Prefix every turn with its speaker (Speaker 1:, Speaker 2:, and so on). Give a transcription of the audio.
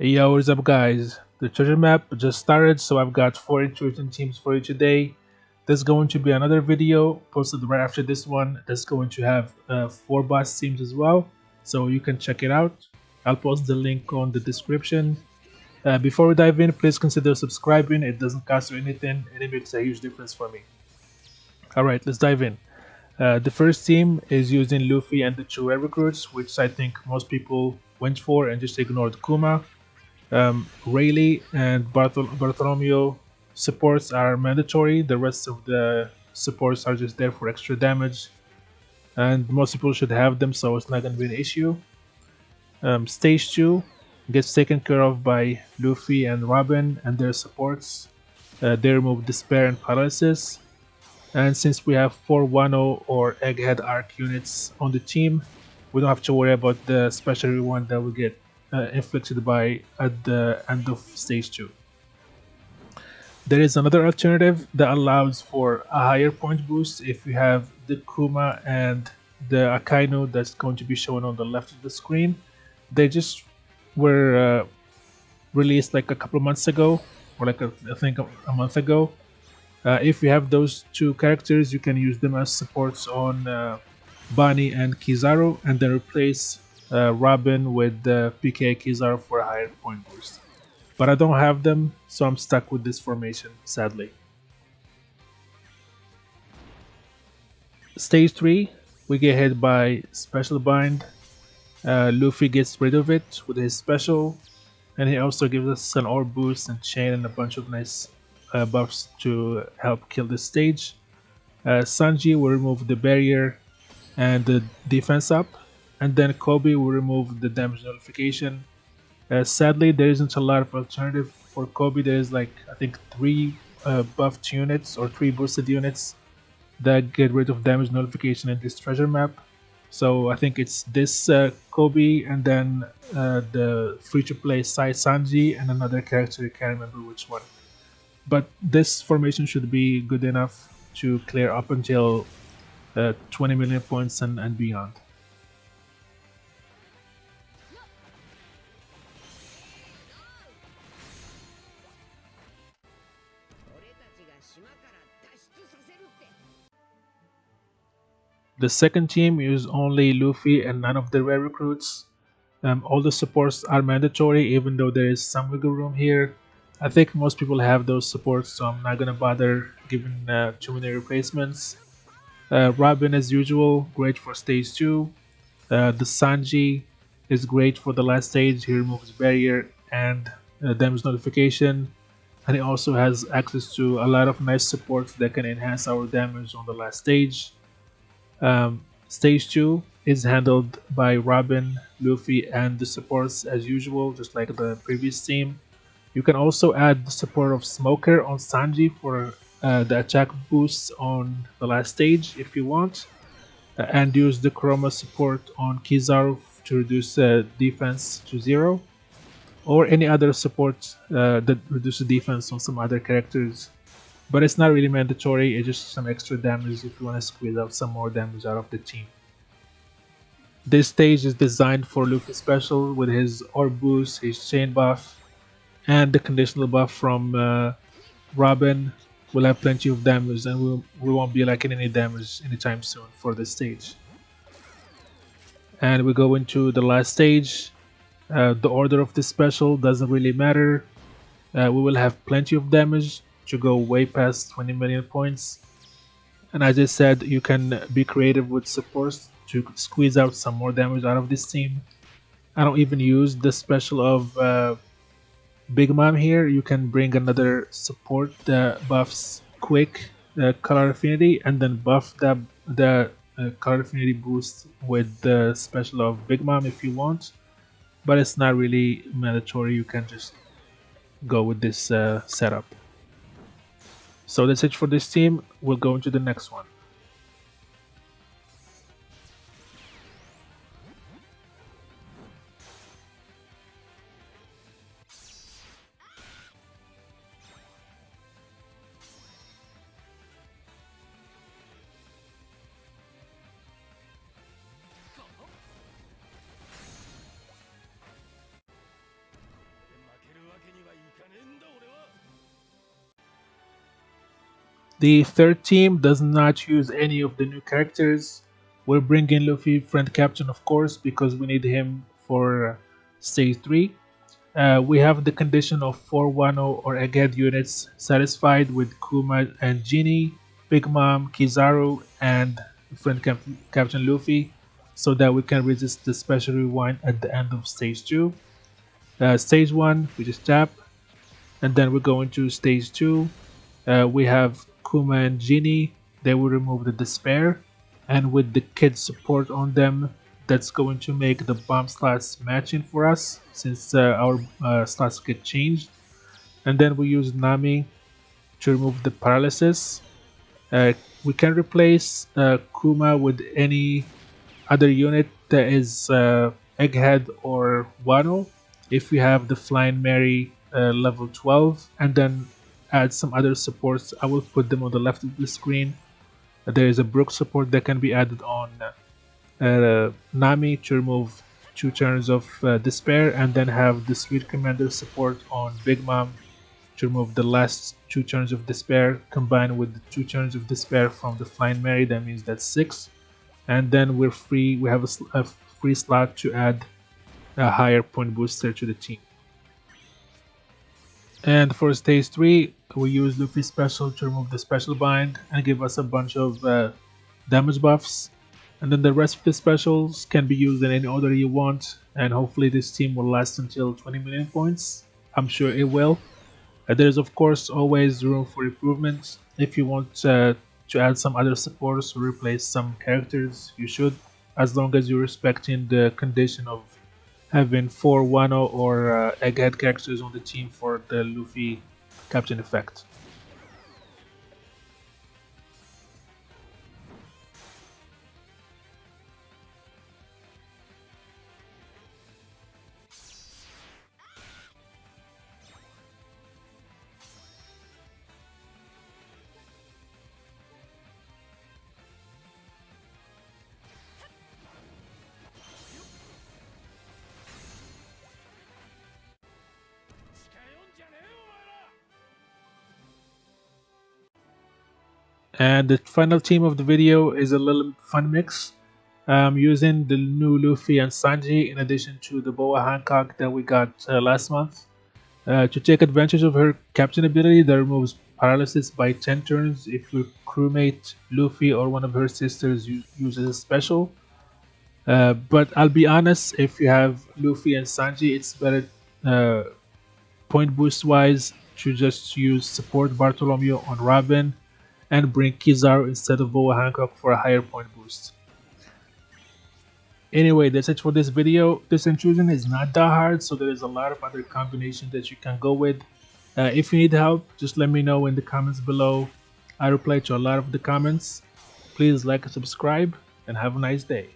Speaker 1: Yo, what's up, guys? The treasure map just started, so I've got 4 intrusion teams for you today. There's going to be another video posted right after this one that's going to have 4 boss teams as well, so you can check it out. I'll post the link on the description. Before we dive in, please consider subscribing. It doesn't cost you anything, and it makes a huge difference for me. Alright, let's dive in. The first team is using Luffy and the two Red recruits, which I think most people went for and just ignored Kuma. Rayleigh and Bartholomew supports are mandatory. The rest of the supports are just there for extra damage, and most people should have them, so it's not going to be an issue. Stage 2 gets taken care of by Luffy and Robin and their supports. They remove Despair and Paralysis. And since we have 4 Wano or Egghead Arc units on the team, we don't have to worry about the special one that will get inflicted by at the end of stage 2. There is another alternative that allows for a higher point boost if you have the Kuma and the Akainu that's going to be shown on the left of the screen. They just were released like a couple months ago, or like I think a month ago. If you have those two characters, you can use them as supports on Bani and Kizaru, and then replace Robin with PK Kizaru for a higher point boost. But I don't have them, so I'm stuck with this formation, sadly. Stage 3, we get hit by Special Bind. Luffy gets rid of it with his special, and he also gives us an orb boost and chain and a bunch of nice buffs to help kill this stage. Sanji will remove the barrier and the defense up, and then Kobe will remove the damage nullification. Sadly, there isn't a lot of alternative for Kobe. There is like I think 3 buffed units or 3 boosted units that get rid of damage nullification in this treasure map. So I think it's this Kobe and then the free-to-play Sai Sanji and another character, I can't remember which one. But this formation should be good enough to clear up until 20 million points and beyond. The second team use only Luffy and none of the rare recruits. All the supports are mandatory, even though there is some wiggle room here. I think most people have those supports, so I'm not gonna bother giving too many replacements. Robin, as usual, great for stage 2. The Sanji is great for the last stage. He removes barrier and damage notification, and he also has access to a lot of nice supports that can enhance our damage on the last stage. Stage 2 is handled by Robin, Luffy, and the supports as usual, just like the previous team. You can also add the support of Smoker on Sanji for the attack boosts on the last stage if you want, and use the Chroma support on Kizaru to reduce defense to 0, or any other support that reduces defense on some other characters. But it's not really mandatory, it's just some extra damage if you want to squeeze out some more damage out of the team. This stage is designed for Luffy special with his orb boost, his chain buff, and the conditional buff from Robin. Will have plenty of damage, and we won't be lacking any damage anytime soon for this stage. And we go into the last stage. The order of this special doesn't really matter. We will have plenty of damage to go way past 20 million points. And as I said, you can be creative with supports to squeeze out some more damage out of this team. I don't even use the special of Big Mom here. You can bring another support that buffs quick color affinity and then buff the color affinity boost with the special of Big Mom if you want. But it's not really mandatory, you can just go with this setup. So that's it for this team. We'll go into the next one. The third team does not use any of the new characters. We're bringing Luffy friend captain, of course, because we need him for stage 3. We have the condition of 4 Wano or Egghead units satisfied with Kuma and Genie, Big Mom, Kizaru, and friend Captain Luffy, so that we can resist the special rewind at the end of stage 2. Stage 1, we just tap, and then we're going to stage 2. We have Kuma and Genie. They will remove the despair, and with the kid support on them, that's going to make the bomb slots matching for us, since our slots get changed. And then we use Nami to remove the paralysis. We can replace Kuma with any other unit that is Egghead or Wano if we have the Flying Mary level 12, and then add some other supports. I will put them on the left of the screen. There is a Brook support that can be added on Nami to remove 2 turns of despair, and then have the Sweet Commander support on Big Mom to remove the last 2 turns of despair, combined with the 2 turns of despair from the Flying Mary. That means that's 6, and then we're free. We have a free slot to add a higher point booster to the team. And for stage 3, we use Luffy special to remove the special bind and give us a bunch of damage buffs. And then the rest of the specials can be used in any order you want, and hopefully this team will last until 20 million points. I'm sure it will. There's of course always room for improvement. If you want to add some other supports or replace some characters, you should, as long as you're respecting the condition of having 4 Wano or Egghead characters on the team for the Luffy captain effect. And the final team of the video is a little fun mix. Using the new Luffy and Sanji in addition to the Boa Hancock that we got last month. To take advantage of her captain ability that removes paralysis by 10 turns if your crewmate Luffy or one of her sisters uses a special. But I'll be honest, if you have Luffy and Sanji, it's better point boost wise to just use support Bartolomeo on Robin and bring Kizaru instead of Boa Hancock for a higher point boost. Anyway, that's it for this video. This intrusion is not that hard, so there is a lot of other combinations that you can go with. If you need help, just let me know in the comments below. I reply to a lot of the comments. Please like and subscribe, and have a nice day.